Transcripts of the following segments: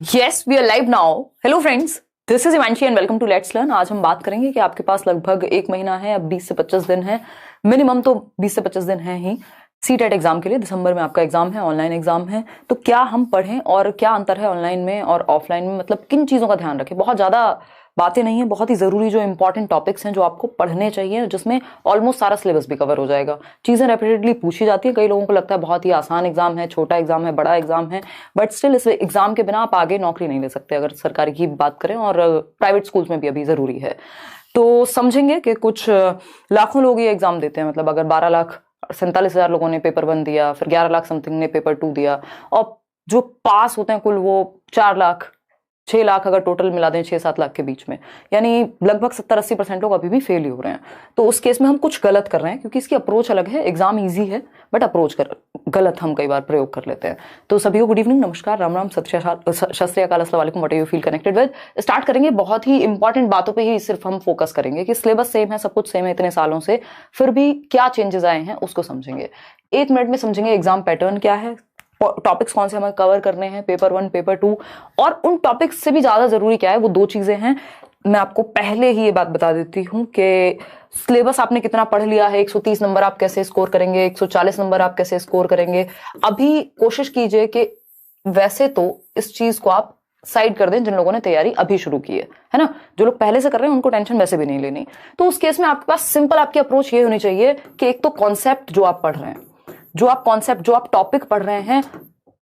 Yes we are live now. Hello friends, this is Ivanshi and welcome to let's learn. आज हम बात करेंगे कि आपके पास लगभग एक महीना है, अब 20 से 25 दिन है, मिनिमम तो 20 से 25 दिन है ही सीटेट एग्जाम के लिए। दिसंबर में आपका एग्जाम है, ऑनलाइन एग्जाम है। तो क्या हम पढ़ें और क्या अंतर है ऑनलाइन में और ऑफलाइन में, मतलब किन चीजों का ध्यान रखें। बहुत ज्यादा बातें नहीं है, बहुत ही जरूरी जो इंपॉर्टेंट टॉपिक्स हैं जो आपको पढ़ने चाहिए, जिसमें ऑलमोस्ट सारा सिलेबस भी कवर हो जाएगा। चीजें रेपिटेडली पूछी जाती है, कई लोगों को लगता है बहुत ही आसान एग्जाम है, छोटा एग्जाम है, बड़ा एग्जाम है, बट स्टिल इस एग्जाम के बिना आप आगे नौकरी नहीं ले सकते अगर सरकारी की बात करें, और प्राइवेट स्कूल्स में भी अभी जरूरी है। तो समझेंगे कि कुछ लाखों लोग ये एग्जाम देते हैं, मतलब अगर 12,47,000 लोगों ने पेपर 1 दिया, फिर 11 लाख समथिंग ने पेपर 2 दिया, और जो पास होते हैं कुल वो 4 लाख 6 लाख अगर टोटल मिला दें 6-7 लाख के बीच में, यानी लगभग 70-80% लोग अभी भी फेल ही हो रहे हैं। तो उस केस में हम कुछ गलत कर रहे हैं, क्योंकि इसकी अप्रोच अलग है। एग्जाम इजी है बट अप्रोच गलत हम कई बार प्रयोग कर लेते हैं। तो सभी को गुड इवनिंग, नमस्कार, राम राम, सत श्री अकाल, अस्सलाम वालेकुम, what you feel connected with. Start करेंगे बहुत ही इंपॉर्टेंट बातों पे ही सिर्फ हम फोकस करेंगे कि सिलेबस सेम है, सब कुछ सेम है इतने सालों से, फिर भी क्या चेंजेस आए हैं उसको समझेंगे। 1 मिनट में समझेंगे एग्जाम पैटर्न क्या है, टॉपिक्स कौन से हमें कवर करने हैं, पेपर 1 पेपर 2, और उन टॉपिक्स से भी ज्यादा जरूरी क्या है, वो 2 चीजें हैं। मैं आपको पहले ही ये बात बता देती हूँ कि सिलेबस आपने कितना पढ़ लिया है, 130 नंबर आप कैसे स्कोर करेंगे, 140 नंबर आप कैसे स्कोर करेंगे। अभी कोशिश कीजिए कि वैसे तो इस चीज को आप साइड कर दें जिन लोगों ने तैयारी अभी शुरू की है ना। जो लोग पहले से कर रहे हैं उनको टेंशन वैसे भी नहीं लेनी। तो उस केस में आपके पास सिंपल आपकी अप्रोच ये होनी चाहिए कि एक तो कॉन्सेप्ट जो आप पढ़ रहे हैं, जो आप टॉपिक पढ़ रहे हैं,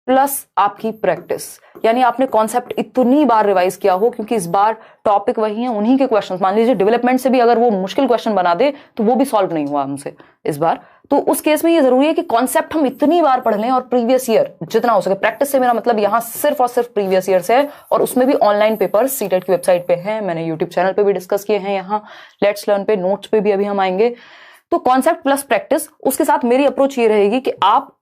प्लस आपकी प्रैक्टिस, यानी आपने कॉन्सेप्ट इतनी बार रिवाइज किया हो, क्योंकि इस बार टॉपिक वही है, उन्हीं के क्वेश्चंस। मान लीजिए डेवलपमेंट से भी अगर वो मुश्किल क्वेश्चन बना दे तो वो भी सॉल्व नहीं हुआ हमसे इस बार। तो उस केस में ये जरूरी है कि कॉन्सेप्ट हम इतनी बार पढ़ लें, और प्रीवियस ईयर जितना हो सके। प्रैक्टिस से मेरा मतलब यहां सिर्फ और सिर्फ प्रीवियस ईयर से है, और उसमें भी ऑनलाइन पेपर सीटेट की वेबसाइट पे है, मैंने यूट्यूब चैनल पे भी डिस्कस किए हैं, यहाँ लेट्स लर्न पे, नोट्स पे भी अभी हम आएंगे। तो कॉन्सेप्ट प्लस प्रैक्टिस, उसके साथ मेरी अप्रोच ये रहेगी कि आप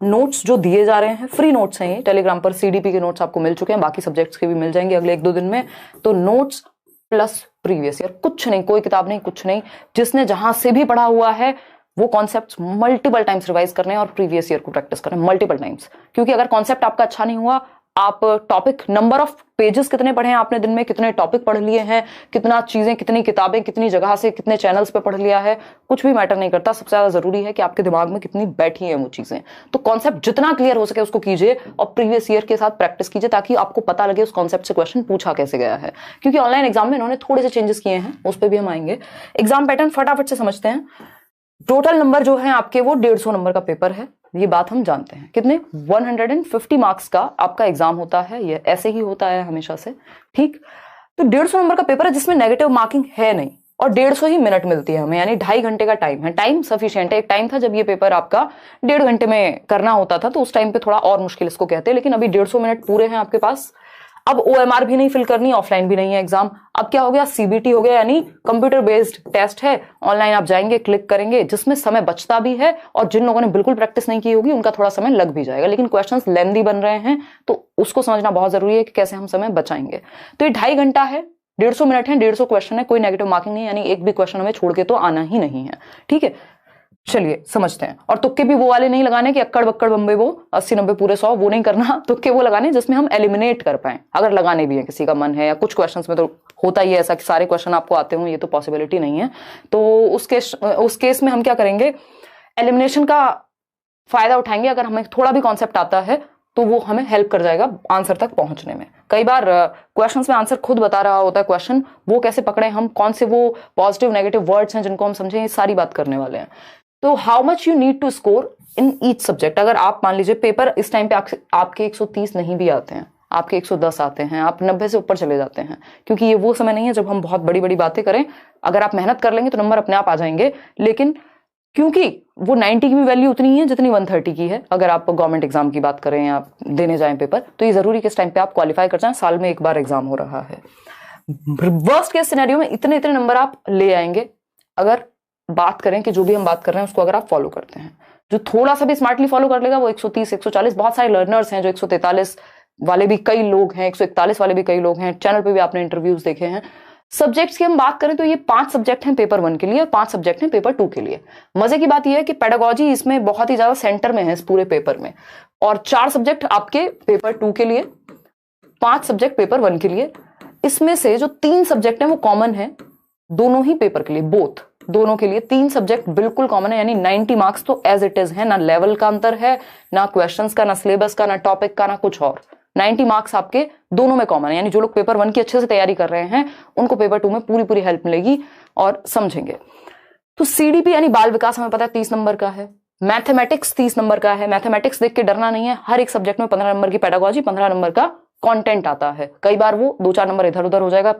नोट्स जो दिए जा रहे हैं, फ्री नोट्स हैं ये, टेलीग्राम पर सीडीपी के नोट्स आपको मिल चुके हैं, बाकी सब्जेक्ट्स के भी मिल जाएंगे अगले 1-2 दिन में। तो नोट्स प्लस प्रीवियस ईयर, कुछ नहीं, कोई किताब नहीं, कुछ नहीं, जिसने जहां से भी पढ़ा हुआ है वो कॉन्सेप्ट्स मल्टीपल टाइम्स रिवाइज करने हैं और प्रीवियस ईयर को प्रैक्टिस करना मल्टीपल टाइम्स। क्योंकि अगर कॉन्सेप्ट आपका अच्छा नहीं हुआ, आप टॉपिक, नंबर ऑफ पेजेस कितने पढ़े हैं आपने दिन में, कितने टॉपिक पढ़ लिए हैं, कितना चीजें, कितनी किताबें, कितनी जगह से, कितने चैनल्स पे पढ़ लिया है, कुछ भी मैटर नहीं करता। सबसे ज्यादा जरूरी है कि आपके दिमाग में कितनी बैठी है वो चीजें। तो कॉन्सेप्ट जितना क्लियर हो सके उसको कीजिए, और प्रीवियस ईयर के साथ प्रैक्टिस कीजिए, ताकि आपको पता लगे उस कॉन्सेप्ट से क्वेश्चन पूछा कैसे गया है। क्योंकि ऑनलाइन एग्जाम में इन्होंने थोड़े से चेंजेस किए हैं, उस पर भी हम आएंगे। एग्जाम पैटर्न फटाफट से समझते हैं। टोटल नंबर जो है आपके वो 150 नंबर का पेपर है, ये बात हम जानते हैं। कितने? 150 मार्क्स का आपका एग्जाम होता है, ये ऐसे ही होता है हमेशा से, ठीक। तो 150 नंबर का पेपर है जिसमें नेगेटिव मार्किंग है नहीं, और 150 ही मिनट मिलती है हमें, यानी 2.5 घंटे का टाइम है। टाइम सफिशिएंट है। एक टाइम था जब ये पेपर आपका 1.5 घंटे में करना होता था, तो उस टाइम पे थोड़ा और मुश्किल इसको कहते हैं, लेकिन अभी 150 मिनट पूरे हैं आपके पास। अब OMR भी नहीं फिल करनी, ऑफलाइन भी नहीं है एग्जाम। अब क्या हो गया, CBT हो गया, यानी कंप्यूटर बेस्ड टेस्ट है। ऑनलाइन आप जाएंगे, क्लिक करेंगे, जिसमें समय बचता भी है, और जिन लोगों ने बिल्कुल प्रैक्टिस नहीं की होगी उनका थोड़ा समय लग भी जाएगा, लेकिन क्वेश्चंस लेंथी बन रहे हैं, तो उसको समझना बहुत जरूरी है कि कैसे हम समय बचाएंगे। तो ये 2.5 घंटा है, 150 मिनट है, 150 क्वेश्चन है, कोई नेगेटिव मार्किंग नहीं, यानी एक भी क्वेश्चन हमें छोड़ के तो आना ही नहीं है, ठीक है। चलिए समझते हैं। और तुक्के भी वो वाले नहीं लगाने कि अक्कड़ बक्कड़ बम्बे वो 80-90 पूरे 100, वो नहीं करना। तुक्के वो लगाने जिसमें हम एलिमिनेट कर पाए, अगर लगाने भी है, किसी का मन है, या कुछ क्वेश्चंस में तो होता ही है ऐसा कि सारे क्वेश्चन आपको आते हो, ये तो पॉसिबिलिटी नहीं है। तो उस केस में हम क्या करेंगे, एलिमिनेशन का फायदा उठाएंगे। अगर हमें थोड़ा भी कॉन्सेप्ट आता है तो वो हमें हेल्प कर जाएगा आंसर तक पहुंचने में। कई बार क्वेश्चंस में आंसर खुद बता रहा होता है क्वेश्चन, वो कैसे पकड़े हम, कौन से वो पॉजिटिव नेगेटिव वर्ड्स हैं जिनको हम समझें, ये सारी बात करने वाले हैं। तो how much you need to score in each subject. अगर आप मान लीजिए पेपर इस टाइम पे आपके 130 नहीं भी आते हैं, आपके 110 आते हैं, आप 90 से ऊपर चले जाते हैं, क्योंकि ये वो समय नहीं है जब हम बहुत बड़ी बड़ी बातें करें। अगर आप मेहनत कर लेंगे तो नंबर अपने आप आ जाएंगे, लेकिन क्योंकि वो 90 की भी वैल्यू उतनी है जितनी 130 की है, अगर आप गवर्नमेंट एग्जाम की बात करें या देने जाएं पेपर, तो ये जरूरी कि इस टाइम पे आप क्वालिफाई कर जाएं। साल में एक बार एग्जाम हो रहा है। वर्स्ट केस सिनेरियो में इतने इतने नंबर आप ले आएंगे, अगर बात करें कि जो भी हम बात कर रहे हैं उसको अगर आप फॉलो करते हैं। जो थोड़ा सा भी स्मार्टली फॉलो कर लेगा वो 130, 140, बहुत सारे लर्नर्स हैं जो 143 वाले भी कई लोग हैं, 141 वाले भी कई लोग हैं, चैनल पे भी आपने इंटरव्यूज देखे हैं। सब्जेक्ट्स की हम बात करें तो ये 5 सब्जेक्ट हैं पेपर 1 के लिए, और 5 सब्जेक्ट हैं पेपर 2 के लिए। मजे की बात यह है कि पेडागोजी इसमें बहुत ही ज्यादा सेंटर में है इस पूरे पेपर में, और 4 सब्जेक्ट आपके पेपर 2 के लिए, 5 सब्जेक्ट पेपर 1 के लिए। इसमें से जो 3 सब्जेक्ट हैं वो कॉमन है दोनों ही पेपर के लिए, बोथ दोनों के लिए 3 सब्जेक्ट बिल्कुल कॉमन है, यानी 90 मार्क्स तो एज इट इज है, ना लेवल का अंतर है, ना क्वेश्चंस का, ना सिलेबस का, ना टॉपिक का, ना कुछ और। 90 मार्क्स आपके दोनों में कॉमन है, यानी जो लोग पेपर 1 की अच्छे से तैयारी कर रहे हैं उनको पेपर 2 में पूरी पूरी हेल्प मिलेगी और समझेंगे। तो सीडीपी यानी बाल विकास हमें पता है 30 नंबर का है, मैथमेटिक्स 30 नंबर का है। मैथमेटिक्स देख के डरना नहीं है, हर एक सब्जेक्ट में 15 नंबर की पेडागोजी, 15 नंबर का कंटेंट आता है। कई बार वो 2-4 नंबर इधर उधर हो जाएगा,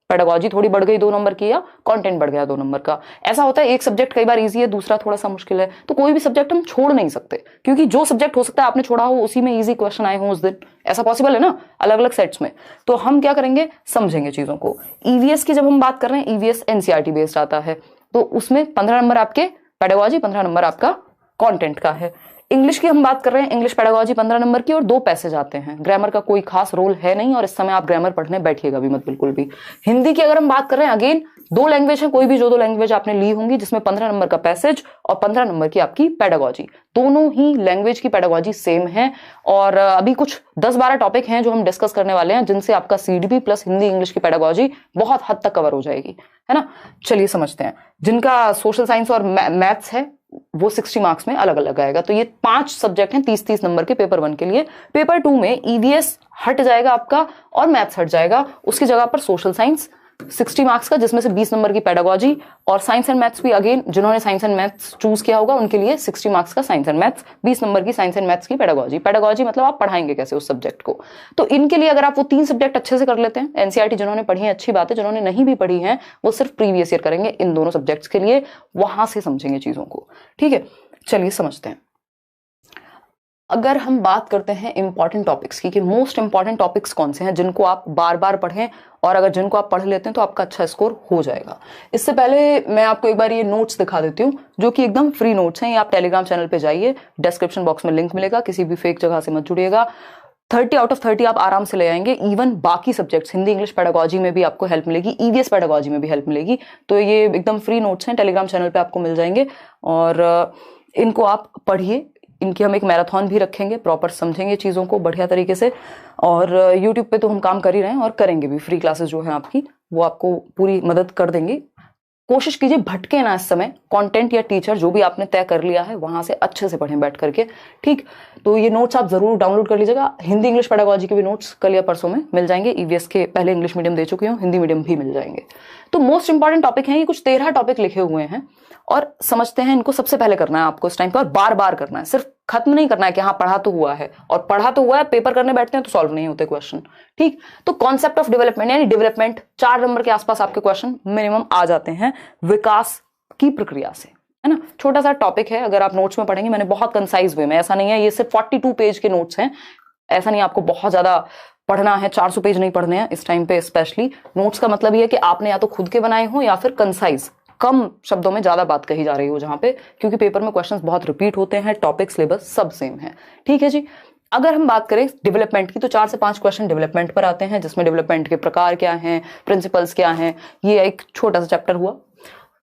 पेडागोजी थोड़ी बढ़ गई 2 नंबर की या कंटेंट बढ़ गया 2 नंबर का, ऐसा होता है। एक सब्जेक्ट कई बार इजी है, दूसरा थोड़ा सा मुश्किल है, तो कोई भी सब्जेक्ट हम छोड़ नहीं सकते, क्योंकि जो सब्जेक्ट हो सकता है आपने छोड़ा हो उसी में इजी क्वेश्चन आए हो उस दिन, ऐसा पॉसिबल है ना, अलग अलग सेट्स में। तो हम क्या करेंगे, समझेंगे चीजों को। ईवीएस की जब हम बात कर रहे हैं, ईवीएस एनसीईआरटी बेस्ड आता है, तो उसमें 15 नंबर आपके पेडागोजी, 15 नंबर आपका कंटेंट का है। इंग्लिश की हम बात कर रहे हैं, इंग्लिश पेडागोजी 15 नंबर की और 2 पैसेज आते हैं। ग्रामर का कोई खास रोल है नहीं और इस समय आप ग्रामर पढ़ने बैठिएगा भी मत बिल्कुल भी। हिंदी की अगर हम बात कर रहे हैं, अगेन 2 लैंग्वेज है, कोई भी जो 2 लैंग्वेज आपने ली होंगी जिसमें 15 नंबर का पैसेज और 15 नंबर की आपकी पेडागोजी, दोनों ही लैंग्वेज की पेडागोजी सेम है। और अभी कुछ 10-12 टॉपिक हैं जो हम डिस्कस करने वाले हैं, जिनसे आपका सीडीपी प्लस हिंदी इंग्लिश की पेडागोजी बहुत हद तक कवर हो जाएगी, है ना। चलिए समझते हैं। जिनका सोशल साइंस और मैथ्स है वो 60 मार्क्स में अलग अलग आएगा। तो ये 5 सब्जेक्ट हैं 30-30 नंबर के पेपर 1 के लिए। पेपर 2 में ईवीएस हट जाएगा आपका और मैथ्स हट जाएगा, उसकी जगह पर सोशल साइंस 60 मार्क्स का, जिसमें से 20 नंबर की पेडागोजी, और साइंस एंड मैथ्स भी अगेन जिन्होंने साइंस एंड मैथ्स चूज किया होगा उनके लिए 60 मार्क्स का साइंस एंड मैथ्स, 20 नंबर की साइंस एंड मैथ्स की पेडागोजी। पेडागोजी मतलब आप पढ़ाएंगे कैसे उस सब्जेक्ट को। तो इनके लिए अगर आप वो 3 सब्जेक्ट अच्छे से कर लेते हैं, एनसीईआरटी जिन्होंने पढ़ी है अच्छी बात है, जिन्होंने नहीं भी पढ़ी है वो सिर्फ प्रीवियस ईयर करेंगे इन दोनों सब्जेक्ट्स के लिए, वहां से समझेंगे चीजों को, ठीक है। चलिए समझते हैं। अगर हम बात करते हैं इंपॉर्टेंट टॉपिक्स की, कि मोस्ट इंपॉर्टेंट टॉपिक्स कौन से हैं जिनको आप बार बार पढ़ें, और अगर जिनको आप पढ़ लेते हैं तो आपका अच्छा स्कोर हो जाएगा। इससे पहले मैं आपको एक बार ये नोट्स दिखा देती हूँ, जो कि एकदम फ्री नोट्स हैं। ये आप टेलीग्राम चैनल पे जाइए, डिस्क्रिप्शन बॉक्स में लिंक मिलेगा, किसी भी फेक जगह से मत जुड़िएगा। 30 आउट ऑफ 30 आप आराम से ले आएंगे। इवन बाकी सब्जेक्ट्स हिंदी इंग्लिश पेडागोजी में भी आपको हेल्प मिलेगी, ईवीएस पेडागोजी में भी हेल्प मिलेगी। तो ये एकदम फ्री नोट्स हैं, टेलीग्राम चैनल पे आपको मिल जाएंगे और इनको आप पढ़िए। इनकी हम एक मैराथन भी रखेंगे, प्रॉपर समझेंगे चीज़ों को बढ़िया तरीके से। और यूट्यूब पे तो हम काम कर ही रहे हैं और करेंगे भी, फ्री क्लासेस जो है आपकी वो आपको पूरी मदद कर देंगे। कोशिश कीजिए भटके ना इस समय, कंटेंट या टीचर जो भी आपने तय कर लिया है वहां से अच्छे से पढ़ें बैठ करके, ठीक। तो ये नोट्स आप जरूर डाउनलोड कर लीजिएगा। हिंदी इंग्लिश पेडागोजी के भी नोट्स कल या परसों में मिल जाएंगे। ईवीएस के पहले इंग्लिश मीडियम दे चुकी हूँ, हिंदी मीडियम भी मिल जाएंगे। तो मोस्ट इंपॉर्टेंट टॉपिक हैं ये, कुछ 13 टॉपिक लिखे हुए हैं और समझते हैं इनको। सबसे पहले करना है आपको इस टाइम पर, बार बार करना है, सिर्फ खत्म नहीं करना है कि हाँ पढ़ा तो हुआ है, और पढ़ा तो हुआ है पेपर करने बैठते हैं तो सॉल्व नहीं होते क्वेश्चन, ठीक। तो कॉन्सेप्ट ऑफ डेवलपमेंट यानी डेवलपमेंट, 4 नंबर के आसपास आपके क्वेश्चन मिनिमम आ जाते हैं विकास की प्रक्रिया से, है ना। छोटा सा टॉपिक है, अगर आप नोट्स में पढ़ेंगे, मैंने बहुत कंसाइज वे में, ऐसा नहीं है ये सिर्फ 42 पेज के नोट्स हैं, ऐसा नहीं आपको बहुत ज्यादा पढ़ना है, 400 पेज नहीं पढ़ने हैं इस टाइम पे। स्पेशली नोट्स का मतलब ये है कि आपने या तो खुद के बनाए हो या फिर कंसाइज, कम शब्दों में ज्यादा बात कही जा रही हो जहां पे, क्योंकि पेपर में क्वेश्चंस बहुत रिपीट होते हैं, टॉपिक सिलेबस सब सेम है, ठीक है जी। अगर हम बात करें डेवलपमेंट की तो 4 से 5 क्वेश्चन डेवलपमेंट पर आते हैं, जिसमें डेवलपमेंट के प्रकार क्या हैं, प्रिंसिपल्स क्या हैं, ये एक छोटा सा चैप्टर हुआ।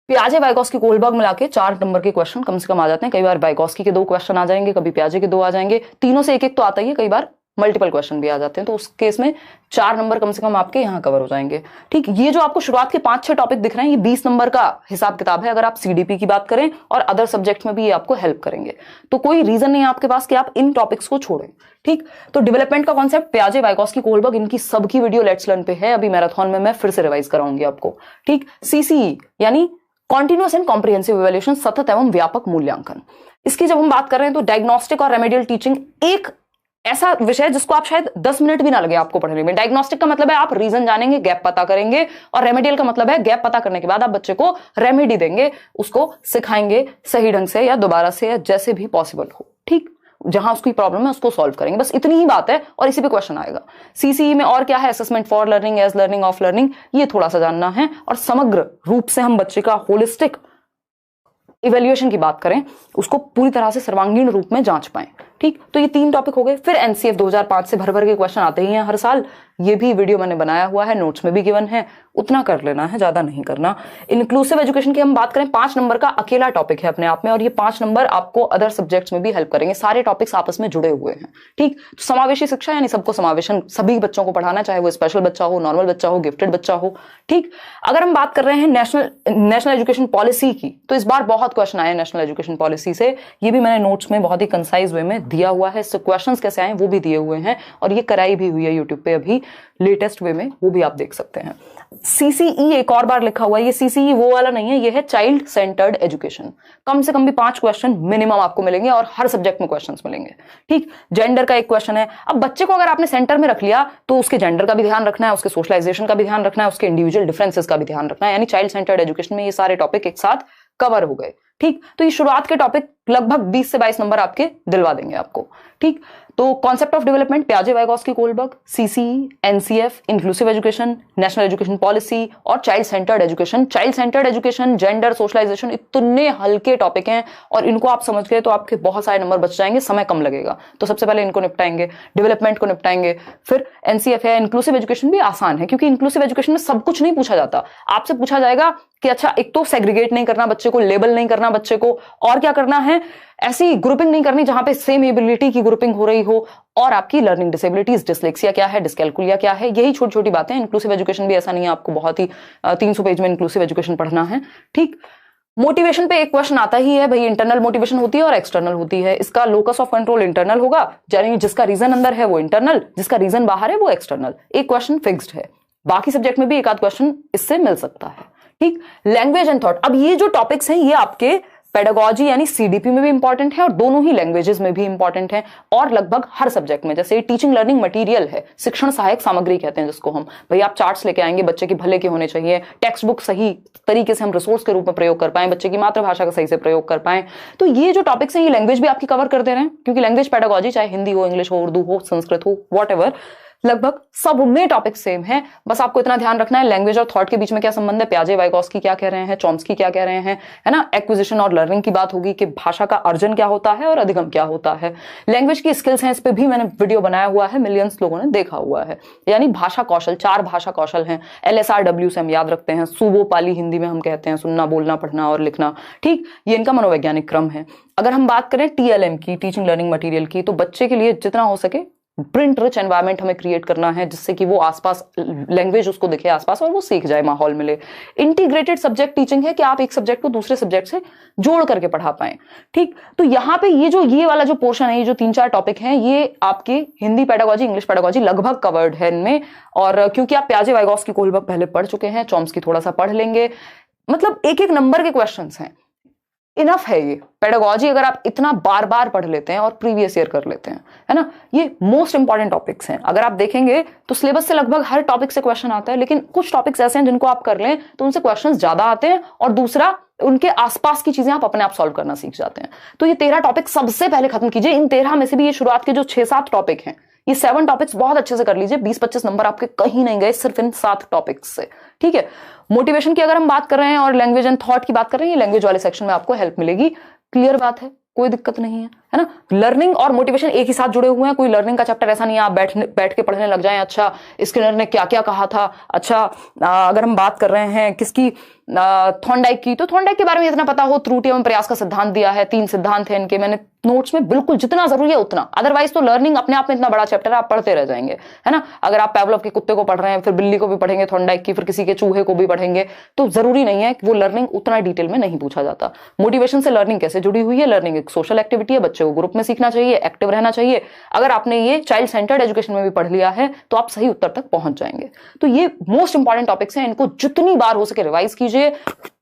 पियाजे वाइगॉस्की कोहलबर्ग मिला के 4 नंबर के क्वेश्चन कम से कम आ जाते हैं। कई बार वाइगॉस्की के 2 क्वेश्चन आ जाएंगे, कभी पियाजे के 2 आ जाएंगे, तीनों से एक तो आता ही है, कई बार मल्टीपल क्वेश्चन भी आ जाते हैं। तो उस केस में 4 नंबर कम से कम आपके यहाँ कवर हो जाएंगे, ठीक। ये जो आपको शुरुआत के 5-6 टॉपिक दिख रहे हैं, ये 20 नंबर का हिसाब किताब है। अगर आप सीडीपी की बात करें और अदर सब्जेक्ट में भी ये आपको हेल्प करेंगे, तो कोई रीजन नहीं है आपके पास कि आप इन टॉपिक्स को छोड़ें, ठीक। तो डेवलपमेंट का कॉन्सेप्ट पियाजे वाइगॉस्की कोहलबर्ग, इनकी सबकी वीडियो लेट्स लर्न पे है, अभी मैराथन में मैं फिर से रिवाइज कराऊंगी आपको, ठीक। सीसीई यानी कॉन्टिन्यूअस एंड कॉम्प्रिहेंसिव इवैल्यूएशन, सतत एवं व्यापक मूल्यांकन। इसकी जब हम बात कर रहे हैं तो डायग्नोस्टिक और रेमेडियल टीचिंग एक ऐसा विषय जिसको आप शायद 10 मिनट भी ना लगे आपको पढ़ने में। डायग्नोस्टिक का मतलब है आप रीजन जानेंगे, गैप पता करेंगे, और रेमेडियल का मतलब है गैप पता करने के बाद आप बच्चे को रेमेडी देंगे, उसको सिखाएंगे सही ढंग से या दोबारा से या जैसे भी पॉसिबल हो, ठीक। जहां उसकी प्रॉब्लम है उसको सॉल्व करेंगे, बस इतनी ही बात है और इसी पे क्वेश्चन आएगा। सीसीई में और क्या है, assessment for learning, as learning, of learning, ये थोड़ा सा जानना है। और समग्र रूप से हम बच्चे का होलिस्टिक इवैल्यूएशन की बात करें, उसको पूरी तरह से सर्वांगीण रूप में जांच पाएं, ठीक। तो ये 3 टॉपिक हो गए। फिर एनसीएफ 2005 से भर भर के क्वेश्चन आते ही हैं हर साल, ये भी वीडियो मैंने बनाया हुआ है, नोट्स में भी गिवन है, उतना कर लेना है, ज्यादा नहीं करना। इंक्लूसिव एजुकेशन की हम बात करें, 5 नंबर का अकेला टॉपिक है अपने आप में, और ये 5 नंबर आपको अदर सब्जेक्ट्स में भी हेल्प करेंगे। सारे टॉपिक्स आपस में जुड़े हुए हैं, ठीक। तो समावेशी शिक्षा यानी सबको समावेशन, सभी बच्चों को पढ़ाना, चाहे वो स्पेशल बच्चा हो, नॉर्मल बच्चा हो, गिफ्टेड बच्चा हो, ठीक। अगर हम बात कर रहे हैं नेशनल एजुकेशन पॉलिसी की, तो इस बार बहुत क्वेश्चन आए नेशनल एजुकेशन पॉलिसी से। ये भी मैंने नोट्स में बहुत ही कंसाइज वे में दिया हुआ है, इससे क्वेश्चंस कैसे आए वो भी दिए हुए हैं, और ये कराई भी हुई है यूट्यूब पे अभी लेटेस्ट वे में, वो भी आप देख सकते हैं। CCE एक और बार लिखा हुआ है, ये CCE वो वाला नहीं है, ये है चाइल्ड सेंटर्ड एजुकेशन। कम से कम भी 5 क्वेश्चन मिनिमम आपको मिलेंगे, और हर सब्जेक्ट में क्वेश्चंस मिलेंगे, ठीक। जेंडर का एक क्वेश्चन है। अब बच्चे को अगर आपने सेंटर में रख लिया तो उसके जेंडर का भी ध्यान रखना है, उसके सोशलाइजेशन का भी ध्यान रखना है, उसके इंडिविजुअल डिफरेंसेस का भी ध्यान रखना है, यानी चाइल्ड सेंटर्ड एजुकेशन में ये सारे टॉपिक एक साथ कवर हो गए, ठीक। तो ये शुरुआत के टॉपिक लगभग 20 से 22 नंबर आपके दिलवा देंगे आपको, ठीक। तो कॉन्सेप्ट ऑफ डेवलपमेंट, प्याजे, Vygotsky, Kohlberg, CCE, NCF, inclusive education, national education policy और child centred education. Child centred education, gender, socialisation, इतने हल्के टॉपिक हैं, और इनको आप समझ गए तो आपके बहुत सारे नंबर बच जाएंगे, समय कम लगेगा। तो सबसे पहले इनको निपटाएंगे, डेवलपमेंट को निपटाएंगे, फिर NCF है। इंक्लूसिव एजुकेशन भी आसान है, क्योंकि इंक्लूसिव एजुकेशन में सब कुछ नहीं पूछा जाता। आपसे पूछा जाएगा कि अच्छा, एक तो सेग्रीगेट नहीं करना बच्चे को, लेबल नहीं करना बच्चे को, और क्या करना है, ऐसी ग्रुपिंग नहीं करनी जहां पे सेम एबिलिटी की ग्रुपिंग हो रही हो, और आपकी लर्निंग डिसेबिलिटीज, डिसलेक्सिया क्या है, डिस्कैल्कुलिया क्या है, यही छोटी छोटी बातें। इंक्लूसिव एजुकेशन भी ऐसा नहीं है आपको बहुत ही 300 पेज में इंक्लूसिव एजुकेशन पढ़ना है, ठीक। मोटिवेशन पे एक क्वेश्चन आता ही है भाई, इंटरनल मोटिवेशन होती है और एक्सटर्नल होती है। इसका लोकस ऑफ कंट्रोल इंटरनल होगा, यानी जिसका रीजन अंदर है वो इंटरनल, जिसका रीजन बाहर है वो एक्सटर्नल। एक क्वेश्चन फिक्स्ड है, बाकी सब्जेक्ट में भी एक आध क्वेश्चन इससे मिल सकता है, ठीक। लैंग्वेज एंड थॉट, अब ये जो टॉपिक्स हैं ये आपके पेडागोजी यानी CDP में भी इंपॉर्टेंट है, और दोनों ही लैंग्वेजेस में भी इंपॉर्टेंट है, और लगभग हर सब्जेक्ट में। जैसे टीचिंग लर्निंग मटेरियल है, शिक्षण सहायक सामग्री कहते हैं जिसको हम, भाई आप चार्ट्स लेके आएंगे, बच्चे के भले के होने चाहिए, टेक्स्ट बुक सही तरीके से हम रिसोर्स के रूप में प्रयोग कर पाए, बच्चे की मातृभाषा का सही से प्रयोग कर पाए। तो ये जो टॉपिक्स हैं ये लैंग्वेज भी आपकी कवर कर दे रहे हैं, क्योंकि लैंग्वेज पेडागोजी चाहे हिंदी हो, इंग्लिश हो, उर्दू हो, संस्कृत हो, वॉट लगभग सब में टॉपिक सेम है। बस आपको इतना ध्यान रखना है लैंग्वेज और थॉट के बीच में क्या संबंध है, प्याजे, वाइगॉस्की क्या कह रहे हैं, चॉम्स्की क्या कह रहे हैं, है ना। एक्विजिशन और लर्निंग की बात होगी कि भाषा का अर्जन क्या होता है और अधिगम क्या होता है। लैंग्वेज की स्किल्स हैं, इस पे भी मैंने वीडियो बनाया हुआ है, मिलियंस लोगों ने देखा हुआ है। यानी भाषा कौशल, 4 भाषा कौशल हैं, LSRW से हम याद रखते हैं, सुबो पाली हिंदी में हम कहते हैं, सुनना, बोलना, पढ़ना और लिखना, ठीक। ये इनका मनोवैज्ञानिक क्रम है। अगर हम बात करें TLM की, टीचिंग लर्निंग मटेरियल की, तो बच्चे के लिए जितना हो सके प्रिंट रिच एनवायरनमेंट हमें क्रिएट करना है, जिससे कि वो आसपास लैंग्वेज उसको दिखे आसपास और वो सीख जाए, माहौल मिले। इंटीग्रेटेड सब्जेक्ट टीचिंग है कि आप एक सब्जेक्ट को दूसरे सब्जेक्ट से जोड़ करके पढ़ा पाए, ठीक। तो यहाँ पे ये वाला जो पोर्शन है, ये जो 3-4 टॉपिक हैं, ये आपके हिंदी पेडागोजी, इंग्लिश पेडागोजी लगभग कवर्ड है इनमें। और क्योंकि आप प्याजे, वाइगॉस्की, कोलबर्ग पहले पढ़ चुके हैं, चॉम्स्की थोड़ा सा पढ़ लेंगे, मतलब एक नंबर के क्वेश्चन हैं, इनफ है ये पेडागोजी। अगर आप इतना बार बार पढ़ लेते हैं और प्रीवियस ईयर कर लेते हैं, है ना, ये मोस्ट इंपॉर्टेंट टॉपिक्स हैं। अगर आप देखेंगे तो सिलेबस से लगभग हर टॉपिक से क्वेश्चन आता है, लेकिन कुछ टॉपिक्स ऐसे हैं जिनको आप कर लें तो उनसे क्वेश्चंस ज्यादा आते हैं, और दूसरा उनके आसपास की चीजें आप अपने आप सॉल्व करना सीख जाते हैं। तो ये 13 टॉपिक सबसे पहले खत्म कीजिए। इन 13 में से भी ये शुरुआत के जो 6-7 टॉपिक हैं, ये 7 टॉपिक्स बहुत अच्छे से कर लीजिए। 20-25 नंबर आपके कहीं नहीं गए सिर्फ इन 7 टॉपिक्स से, ठीक है। मोटिवेशन की अगर हम बात कर रहे हैं और लैंग्वेज एंड थॉट की बात कर रहे हैं, ये लैंग्वेज वाले सेक्शन में आपको हेल्प मिलेगी। क्लियर बात है, कोई दिक्कत नहीं है ना। लर्निंग और मोटिवेशन एक ही साथ जुड़े हुए हैं, कोई लर्निंग का चैप्टर ऐसा नहीं है आप बैठ के पढ़ने लग जाएं, अच्छा स्किनर ने क्या क्या कहा था, अच्छा अगर हम बात कर रहे हैं किसकी, थॉर्नडाइक की, तो थॉर्नडाइक के बारे में इतना पता हो, त्रुटि एवं प्रयास का सिद्धांत दिया है, 3 सिद्धांत हैं इनके, मैंने नोट्स में बिल्कुल जितना जरूरी है उतना। अदरवाइज तो लर्निंग अपने आप में इतना बड़ा चैप्टर है, आप पढ़ते रह जाएंगे, है ना। अगर आप पैवलोव के कुत्ते को पढ़ रहे हैं, फिर बिल्ली को भी पढ़ेंगे, थॉर्नडाइक की, फिर किसी के चूहे को भी पढ़ेंगे, तो जरूरी नहीं है कि वो लर्निंग उतना डिटेल में नहीं पूछा जाता। मोटिवेशन से लर्निंग कैसे जुड़ी हुई है, लर्निंग एक सोशल एक्टिविटी है, बच्चे को ग्रुप में सीखना चाहिए, एक्टिव रहना चाहिए। अगर आपने ये चाइल्ड सेंटर्ड एजुकेशन में भी पढ़ लिया है तो आप सही उत्तर तक पहुंच जाएंगे। तो ये मोस्ट इंपॉर्टेंट टॉपिक्स हैं, इनको जितनी बार हो सके रिवाइज कीजिए,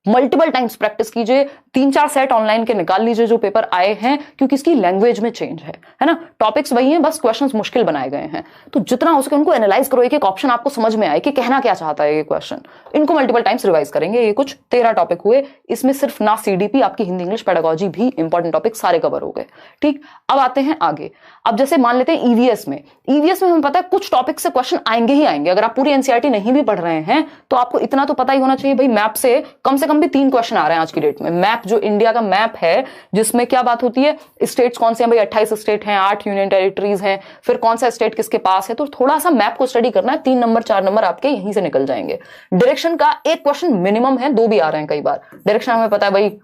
मल्टीपल टाइम्स प्रैक्टिस कीजिए, 3-4 सेट ऑनलाइन के निकाल लीजिए जो पेपर आए हैं, क्योंकि इसकी लैंग्वेज में चेंज है ना। टॉपिक्स वही हैं, बस क्वेश्चंस मुश्किल बनाए गए हैं। तो जितना हो सके उनको एनालाइज करो, एक एक ऑप्शन आपको समझ में आए कि कहना क्या चाहता है ये क्वेश्चन। इनको मल्टीपल टाइम्स रिवाइज करेंगे। ये कुछ 13 टॉपिक हुए, इसमें सिर्फ ना CDP, आपकी हिंदी इंग्लिश पेडागोजी भी इंपॉर्टेंट टॉपिक सारे कवर हो गए, ठीक। अब आते हैं आगे। अब जैसे मान लेते हैं EVS में हमें पता है कुछ टॉपिक से क्वेश्चन आएंगे ही आएंगे। अगर आप पूरी NCERT नहीं भी पढ़ रहे हैं तो आपको इतना तो पता ही होना चाहिए भाई, मैप से कम मिनिमम भी 3 क्वेश्चन आ रहे हैं आज की डेट में। मैप, जो इंडिया का मैप है, जिसमें क्या बात होती है, स्टेट्स कौन से हैं भाई, 28 स्टेट हैं, 8 यूनियन टेरिटरीज हैं, फिर कौन सा स्टेट किसके पास है, तो थोड़ा सा मैप को स्टडी करना है। 3 नंबर 4 नंबर आपके यहीं से निकल जाएंगे। डायरेक्शन का एक क्वेश्चन मिनिमम है, 2 भी आ रहे हैं कई बार। डायरेक्शन हमें पता है भाई,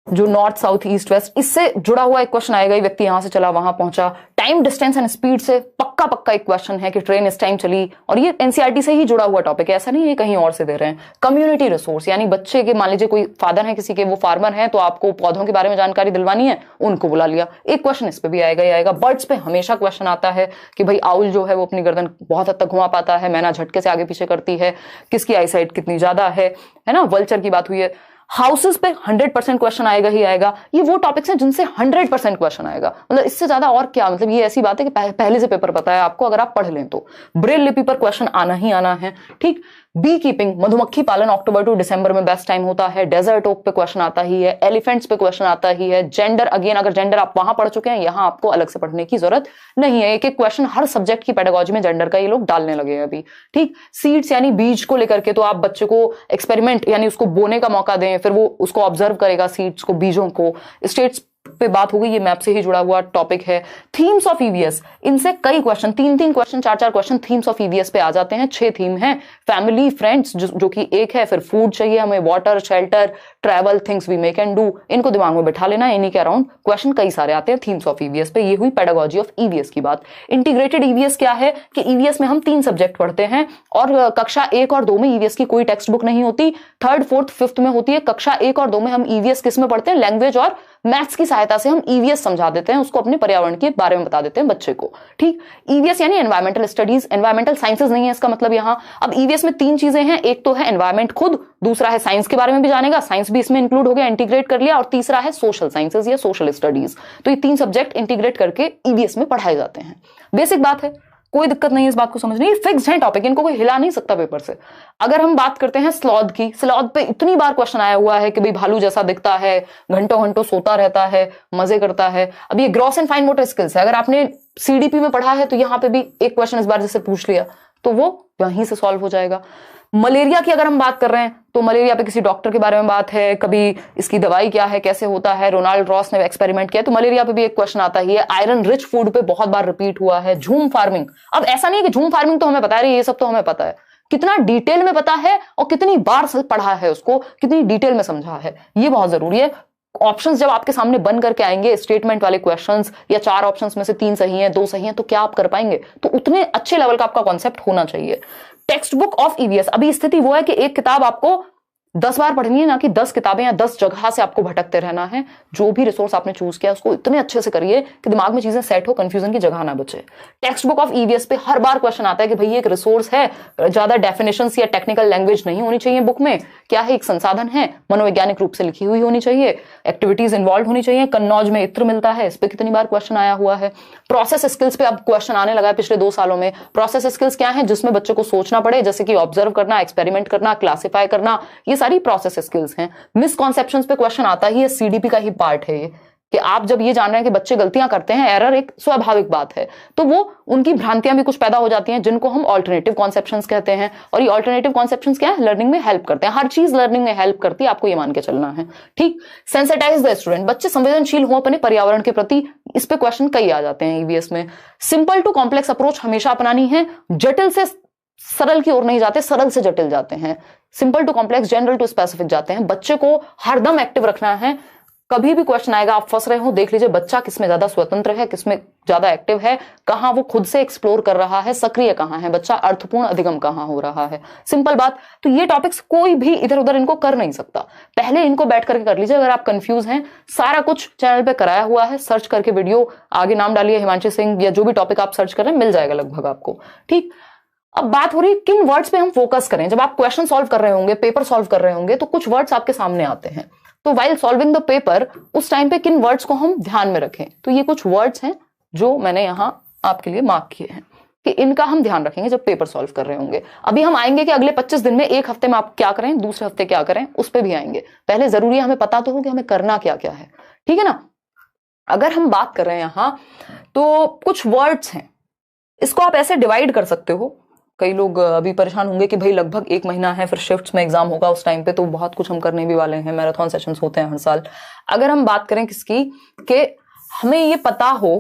जो नॉर्थ साउथ ईस्ट वेस्ट, इससे जुड़ा हुआ एक क्वेश्चन आएगा, व्यक्ति यहां से चला वहां पहुंचा। टाइम डिस्टेंस एंड स्पीड से पक्का एक क्वेश्चन है कि ट्रेन इस टाइम चली, और ये एनसीईआरटी से ही जुड़ा हुआ टॉपिक है, ऐसा नहीं है कहीं और से दे रहे हैं। कम्युनिटी रिसोर्स, यानी बच्चे के, मान लीजिए कोई फादर है किसी के, वो फार्मर है, तो आपको पौधों के बारे में जानकारी दिलवानी है, उनको बुला लिया, एक क्वेश्चन इस पे भी आएगा ही आएगा। बर्ड्स पे हमेशा क्वेश्चन आता है कि भाई आउल जो है वो अपनी गर्दन बहुत हद तक घुमा पाता है, मैना झटके से आगे पीछे करती है, किसकी आईसाइट कितनी ज्यादा है ना। वल्चर की बात हुई है। हाउसेस पे 100% क्वेश्चन आएगा ही आएगा। ये वो टॉपिक्स हैं जिनसे 100% क्वेश्चन आएगा, मतलब इससे ज्यादा और क्या, मतलब ये ऐसी बात है कि पहले से पेपर पता है आपको, अगर आप पढ़ लें तो। ब्रेल लिपि पर क्वेश्चन आना ही आना है, ठीक। बी कीपिंग, मधुमक्खी पालन अक्टूबर टू दिसंबर में बेस्ट टाइम होता है। डेजर्ट ओक पे क्वेश्चन आता ही है, एलिफेंट्स पे क्वेश्चन आता ही है। जेंडर, अगेन अगर जेंडर आप वहां पढ़ चुके हैं, यहां आपको अलग से पढ़ने की जरूरत नहीं है। एक क्वेश्चन हर सब्जेक्ट की पेडागोजी में जेंडर का ये लोग डालने लगे हैं अभी, ठीक। सीड्स यानी बीज को लेकर के, तो आप बच्चे को एक्सपेरिमेंट यानी उसको बोने का मौका दें, फिर वो उसको ऑब्जर्व करेगा सीड्स को, बीजों को। स्टेट्स पे बात हो गई, ये मैप से ही जुड़ा हुआ टॉपिक है। थीम्स ऑफ ईवीएस, इनसे कई question, 3 question 4 question themes of EVS पे आ जाते हैं। 6 थीम हैं। फैमिली, फ्रेंड्स जो कि एक है, फिर फूड चाहिए हमें, water, shelter, travel, things we make and do, इनको दिमाग में बैठा लेना है। इन्हीं के अराउंड क्वेश्चन कई सारे आते हैं थीम्स ऑफ ईवीएस पे। ये हुई पेडागोजी ऑफ ईवीएस की बात। इंटीग्रेटेड ईवीएस क्या है कि ईवीएस में हम 3 सब्जेक्ट पढ़ते हैं, और कक्षा 1 और 2 में ईवीएस की कोई टेक्स्ट बुक नहीं होती, 3rd 4th 5th में होती है। कक्षा 1 और 2 में हम ईवीएस किस में पढ़ते हैं, लैंग्वेज और मैथ्स की सहायता से हम ईवीएस समझा देते हैं, उसको अपने पर्यावरण के बारे में बता देते हैं बच्चे को, ठीक। ईवीएस यानी एनवायरमेंटल स्टडीज, एनवायरमेंटल साइंसेज नहीं है इसका मतलब यहां। अब ईवीएस में 3 चीजें हैं, एक तो है एनवायरमेंट खुद, दूसरा है साइंस के बारे में भी जानेगा, साइंस भी इसमें इंक्लूड हो गया, इंटीग्रेट कर लिया, और तीसरा है सोशल साइंसेज या सोशल स्टडीज। तो ये 3 सब्जेक्ट इंटीग्रेट करके ईवीएस में पढ़ाए जाते हैं। बेसिक बात है, कोई दिक्कत नहीं है इस बात को समझने, फिक्स्ड है टॉपिक, इनको कोई हिला नहीं सकता पेपर से। अगर हम बात करते हैं स्लॉथ की, स्लॉथ पे इतनी बार क्वेश्चन आया हुआ है कि भाई भालू जैसा दिखता है, घंटों घंटों सोता रहता है, मजे करता है। अब ये gross and fine motor skills है, अगर आपने सीडीपी में पढ़ा है तो यहाँ पे भी एक क्वेश्चन इस बार जैसे पूछ लिया तो वो वहीं से सॉल्व हो जाएगा। मलेरिया की अगर हम बात कर रहे हैं तो मलेरिया पे किसी डॉक्टर के बारे में बात है, कभी इसकी दवाई क्या है, कैसे होता है, रोनाल्ड रॉस ने एक्सपेरिमेंट किया, तो मलेरिया पे भी एक क्वेश्चन आता ही है। आयरन रिच फूड पे बहुत बार रिपीट हुआ है। झूम फार्मिंग, अब ऐसा नहीं है कि झूम फार्मिंग तो हमें पता है, ये सब तो हमें पता है, कितना डिटेल में पता है और कितनी बार पढ़ा है उसको, कितनी डिटेल में समझा है, ये बहुत जरूरी है। ऑप्शंस जब आपके सामने बन करके आएंगे, स्टेटमेंट वाले क्वेश्चंस, या 4 ऑप्शंस में से 3 सही हैं, 2 सही हैं, तो क्या आप कर पाएंगे? तो उतने अच्छे लेवल का आपका कॉन्सेप्ट होना चाहिए। टेक्स्ट बुक ऑफ ईवीएस, अभी स्थिति वो है कि एक किताब आपको 10 बार पढ़नी है, ना कि 10 किताबें या 10 जगह से आपको भटकते रहना है। जो भी रिसोर्स आपने चूज किया उसको इतने अच्छे से करिए कि दिमाग में चीजें सेट हो, कंफ्यूजन की जगह ना बचे। टेक्स्ट बुक ऑफ ईवीएस पे हर बार क्वेश्चन आता है कि भाई एक रिसोर्स है, ज्यादा डेफिनेशंस या टेक्निकल लैंग्वेज नहीं होनी चाहिए बुक में, क्या है, एक संसाधन है, मनोवैज्ञानिक रूप से लिखी हुई होनी चाहिए, एक्टिविटीज इन्वॉल्व होनी चाहिए। कन्नौज में इत्र मिलता है, इस पे कितनी बार क्वेश्चन आया हुआ है। प्रोसेस स्किल्स पे अब क्वेश्चन आने लगा है पिछले 2 सालों में। प्रोसेस स्किल्स क्या है, जिसमें बच्चों को सोचना पड़े, जैसे कि ऑब्जर्व करना, एक्सपेरिमेंट करना, क्लासिफाई करना, ये सारी प्रोसेस स्किल्स हैं। मिसकॉन्सेप्शंस पे क्वेश्चन आता ही है, सीडीपी का ही पार्ट है ये, कि आप जब ये जान रहे हैं कि बच्चे गलतियां करते हैं, एरर एक स्वाभाविक बात है, तो वो उनकी भ्रांतियां भी कुछ पैदा हो जाती हैं, जिनको हम ऑल्टरनेटिव कॉन्सेप्शंस कहते हैं। और ये ऑल्टरनेटिव कॉन्सेप्शंस क्या है, लर्निंग में हेल्प करते हैं। हर चीज लर्निंग में हेल्प करती है, आपको ये मान के चलना है, ठीक। सेंसिटाइज द स्टूडेंट, बच्चे संवेदनशील हो अपने पर्यावरण के प्रति, इस पे क्वेश्चन कई आ जाते हैं ईवीएस में। सिंपल टू कॉम्प्लेक्स अप्रोच हमेशा अपनानी है, जटिल से सरल की ओर नहीं जाते, सरल से जटिल जाते हैं। Simple to complex, general to specific जाते हैं। बच्चे को हरदम एक्टिव रखना है, कभी भी क्वेश्चन आएगा आप फंस रहे हो, देख लीजिए बच्चा किसमें ज्यादा स्वतंत्र है, किसमें ज्यादा एक्टिव है, कहां वो खुद से एक्सप्लोर कर रहा है, सक्रिय कहां है बच्चा, अर्थपूर्ण अधिगम कहां हो रहा है। सिंपल बात। तो ये टॉपिक्स कोई भी इधर उधर इनको कर नहीं सकता, पहले इनको बैठ करके कर लीजिए। अगर आप कंफ्यूज हैं, सारा कुछ चैनल पे कराया हुआ है, सर्च करके वीडियो, आगे नाम डालिए हिमांशी सिंह, या जो भी टॉपिक आप सर्च कर रहे हैं मिल जाएगा लगभग आपको, ठीक। अब बात हो रही है किन वर्ड्स पे हम फोकस करें। जब आप क्वेश्चन सॉल्व कर रहे होंगे, पेपर सॉल्व कर रहे होंगे, तो कुछ वर्ड्स आपके सामने आते हैं, तो वाइल सॉल्विंग द पेपर उस टाइम पे किन वर्ड्स को हम ध्यान में रखें। तो ये कुछ वर्ड्स हैं जो मैंने यहां आपके लिए मार्क किए हैं कि इनका हम ध्यान रखेंगे जब पेपर सॉल्व कर रहे होंगे। अभी हम आएंगे कि अगले 25 दिन में, एक हफ्ते में आप क्या करें, दूसरे हफ्ते क्या करें, उस पर भी आएंगे। पहले जरूरी है हमें पता तो हो कि हमें करना क्या क्या है, ठीक है ना। अगर हम बात कर रहे हैं यहां, तो कुछ वर्ड्स हैं, इसको आप ऐसे डिवाइड कर सकते हो कई लोग अभी परेशान होंगे कि भाई लगभग 1 महीना है, फिर शिफ्ट्स में एग्जाम होगा उस टाइम पे, तो बहुत कुछ हम करने भी वाले हैं, मैराथन सेशंस होते हैं हर साल। अगर हम बात करें किसकी, कि हमें ये पता हो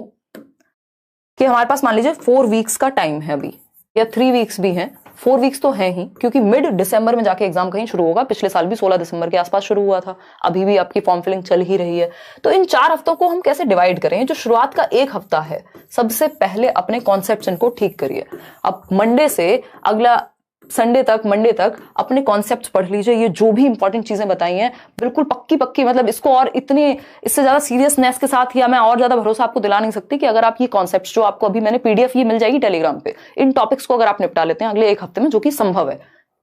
कि हमारे पास मान लीजिए 4 वीक्स का टाइम है अभी, या 3 वीक्स भी हैं, 4 वीक्स तो है ही, क्योंकि मिड दिसंबर में जाके एग्जाम कहीं शुरू होगा। पिछले साल भी 16 दिसंबर के आसपास शुरू हुआ था, अभी भी आपकी फॉर्म फिलिंग चल ही रही है। तो इन 4 हफ्तों को हम कैसे डिवाइड करें? जो शुरुआत का 1 हफ्ता है, सबसे पहले अपने कॉन्सेप्ट्स को ठीक करिए। अब मंडे से अगला मंडे तक अपने कॉन्सेप्ट्स पढ़ लीजिए। ये जो भी इंपॉर्टेंट चीजें बताई हैं बिल्कुल पक्की पक्की, मतलब इसको और इससे ज्यादा सीरियसनेस के साथ, या मैं और ज्यादा भरोसा आपको दिला नहीं सकती कि अगर आप ये कॉन्सेप्ट्स जो आपको अभी मैंने PDF ये मिल जाएगी टेलीग्राम पे, इन टॉपिक्स को अगर आप निपटा लेते हैं अगले 1 हफ्ते में, जो कि संभव है,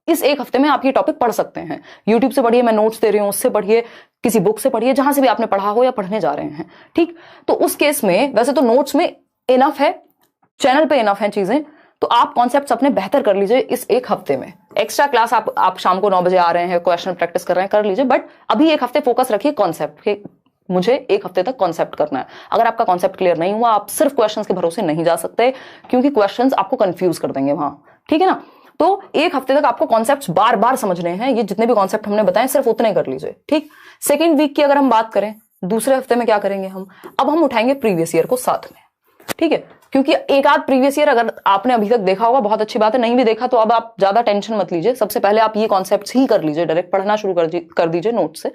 इस 1 हफ्ते में आप ये टॉपिक पढ़ सकते हैं। यूट्यूब से पढ़िए, मैं नोट्स दे रही हूं, उससे पढ़िए, किसी बुक से पढ़िए, जहां से भी आपने पढ़ा हो या पढ़ने जा रहे हैं। ठीक, तो उस केस में वैसे तो नोट्स में इनफ है, चैनल पे इनफ है चीजें, तो आप कॉन्सेप्ट्स अपने बेहतर कर लीजिए इस 1 हफ्ते में। एक्स्ट्रा क्लास आप शाम को 9 बजे आ रहे हैं, क्वेश्चन प्रैक्टिस कर रहे हैं, कर लीजिए, बट अभी 1 हफ्ते फोकस रखिए कॉन्सेप्ट के। मुझे 1 हफ्ते तक कॉन्सेप्ट करना है। अगर आपका कॉन्सेप्ट क्लियर नहीं हुआ, आप सिर्फ क्वेश्चंस के भरोसे नहीं जा सकते, क्योंकि क्वेश्चंस आपको कंफ्यूज कर देंगे वहां। ठीक है ना? तो 1 हफ्ते तक आपको कॉन्सेप्ट्स बार बार समझने हैं। ये जितने भी कॉन्सेप्ट हमने बताए सिर्फ उतने कर लीजिए। ठीक, सेकेंड वीक की अगर हम बात करें, दूसरे हफ्ते में क्या करेंगे हम? अब हम उठाएंगे प्रीवियस ईयर को साथ में। ठीक है, क्योंकि एक आध प्रीवियस ईयर अगर आपने अभी तक देखा होगा बहुत अच्छी बात है, नहीं भी देखा तो अब आप ज्यादा टेंशन मत लीजिए। सबसे पहले आप ये कॉन्सेप्ट्स ही कर लीजिए, डायरेक्ट पढ़ना शुरू कर दीजिए नोट से।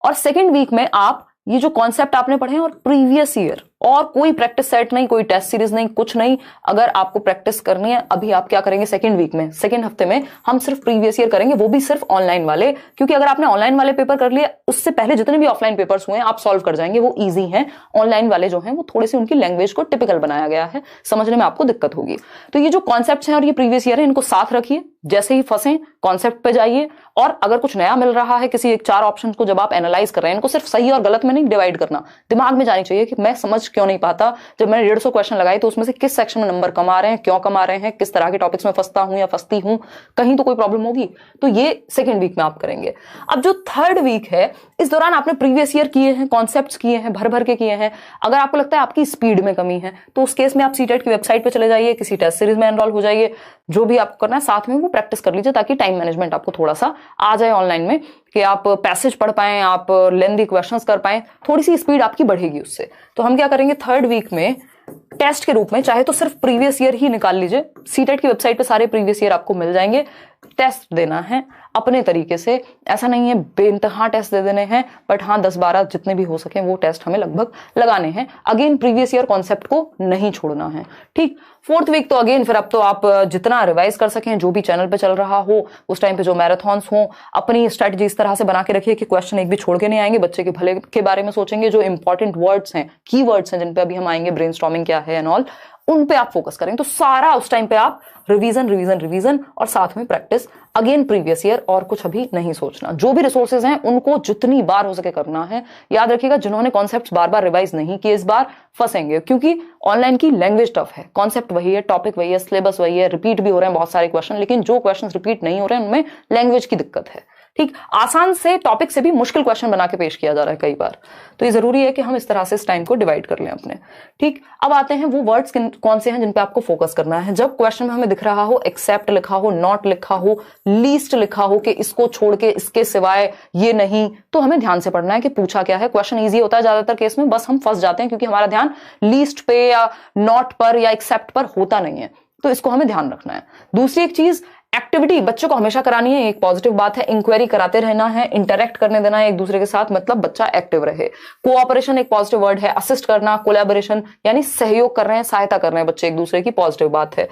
और सेकेंड वीक में आप ये जो कॉन्सेप्ट आपने पढ़े हैं और प्रीवियस ईयर, और कोई प्रैक्टिस सेट नहीं, कोई टेस्ट सीरीज नहीं, कुछ नहीं। अगर आपको प्रैक्टिस करनी है, अभी आप क्या करेंगे? सेकंड वीक में, सेकंड हफ्ते में हम सिर्फ प्रीवियस ईयर करेंगे, वो भी सिर्फ ऑनलाइन वाले, क्योंकि अगर आपने ऑनलाइन वाले पेपर कर लिए, उससे पहले जितने भी ऑफलाइन पेपर्स हुए आप सॉल्व कर जाएंगे, वो ईजी हैं। ऑनलाइन वाले जो हैं वो थोड़े से उनकी लैंग्वेज को टिपिकल बनाया गया है, समझने में आपको दिक्कत होगी। तो ये जो कॉन्सेप्ट हैं और ये प्रीवियस ईयर है, इनको साथ रखिए। जैसे ही फंसे कॉन्सेप्ट पे जाइए, और अगर कुछ नया मिल रहा है किसी 4 ऑप्शन को जब आप एनालाइज कर रहे हैं, इनको सिर्फ सही और गलत में नहीं डिवाइड करना, दिमाग में जानी चाहिए कि मैं समझ क्यों नहीं पाता। जब मैंने 150 क्वेश्चन लगाए तो उसमें से किस सेक्शन में नंबर कम आ रहे हैं, क्यों कम आ रहे हैं, किस तरह के टॉपिक्स में फंसता हूं या फंसती हूं, कहीं तो कोई प्रॉब्लम होगी। तो ये सेकंड वीक में आप करेंगे। अब जो थर्ड वीक है, इस दौरान आपने प्रीवियस ईयर किए हैं, कॉन्सेप्ट्स किए हैं, भर भर के किए हैं। अगर आपको लगता है आपकी स्पीड में कमी है, तो उस केस में आप सीटेट की वेबसाइट पे चले जाइए, किसी टेस्ट सीरीज में एनरोल हो जाइए, जो भी आपको करना है साथ में वो प्रैक्टिस कर लीजिए, ताकि टाइम मैनेजमेंट आपको थोड़ा सा आ जाए ऑनलाइन में, कि आप पैसेज पढ़ पाएं, आप लेंथी क्वेश्चंस कर पाएं, थोड़ी सी स्पीड आपकी बढ़ेगी उससे। तो हम क्या करेंगे, थर्ड वीक में टेस्ट के रूप में, चाहे तो सिर्फ प्रीवियस ईयर ही निकाल लीजिए, सीटेट की वेबसाइट पे सारे प्रीवियस ईयर आपको मिल जाएंगे। टेस्ट देना है अपने तरीके से, ऐसा नहीं है बेइंतहा टेस्ट दे देने हैं, बट हाँ 10-12 जितने भी हो सके वो टेस्ट हमें लगभग लगाने हैं। अगेन प्रीवियस ईयर कॉन्सेप्ट को नहीं छोड़ना है। ठीक, फोर्थ वीक तो अगेन फिर अब तो आप जितना रिवाइज कर सकें, जो भी चैनल पे चल रहा हो उस टाइम पे, जो मैराथन्स हो, अपनी स्ट्रेटजी इस तरह से बना के रखिए कि क्वेश्चन एक भी छोड़ के नहीं आएंगे, बच्चे के भले के बारे में सोचेंगे, जो इंपॉर्टेंट वर्ड्स हैं, की वर्ड्स हैं जिन पे अभी हम आएंगे, ब्रेनस्टॉर्मिंग क्या है एंड ऑल, उन पे आप फोकस करेंगे। तो सारा उस टाइम पे आप रिवीजन और साथ में प्रैक्टिस, अगेन प्रीवियस ईयर, और कुछ अभी नहीं सोचना। जो भी रिसोर्सेज हैं उनको जितनी बार हो सके करना है। याद रखिएगा, जिन्होंने कॉन्सेप्ट्स बार बार रिवाइज नहीं किए इस बार फंसेंगे, क्योंकि ऑनलाइन की लैंग्वेज टफ है, कॉन्सेप्ट वही है, टॉपिक वही है, सिलेबस वही है, रिपीट भी हो रहे हैं बहुत सारे क्वेश्चन, लेकिन जो क्वेश्चन रिपीट नहीं हो रहे हैं उनमें लैंग्वेज की दिक्कत है। ठीक, आसान से टॉपिक से भी मुश्किल क्वेश्चन बना के पेश किया जा रहा है कई बार। तो ये जरूरी है कि हम इस तरह से इस टाइम को डिवाइड कर लें अपने। ठीक, अब आते हैं वो वर्ड्स कौन से हैं जिन पे आपको फोकस करना है। जब क्वेश्चन में हमें दिख रहा हो एक्सेप्ट लिखा हो, नॉट लिखा हो, लीस्ट लिखा हो, कि इसको छोड़ के, इसके सिवाय, ये नहीं, तो हमें ध्यान से पढ़ना है कि पूछा क्या है। क्वेश्चन ईजी होता है ज्यादातर केस में, बस हम फंस जाते हैं क्योंकि हमारा ध्यान लीस्ट पे या नॉट पर या एक्सेप्ट पर होता नहीं है। तो इसको हमें ध्यान रखना है। दूसरी एक चीज, एक्टिविटी बच्चों को हमेशा करानी है, एक पॉजिटिव बात है। इंक्वायरी कराते रहना है, इंटरेक्ट करने देना है एक दूसरे के साथ, मतलब बच्चा एक्टिव रहे। कोऑपरेशन एक पॉजिटिव वर्ड है, असिस्ट करना, कोलैबोरेशन यानी सहयोग कर रहे हैं, सहायता कर रहे हैं बच्चे एक दूसरे की, पॉजिटिव बात है।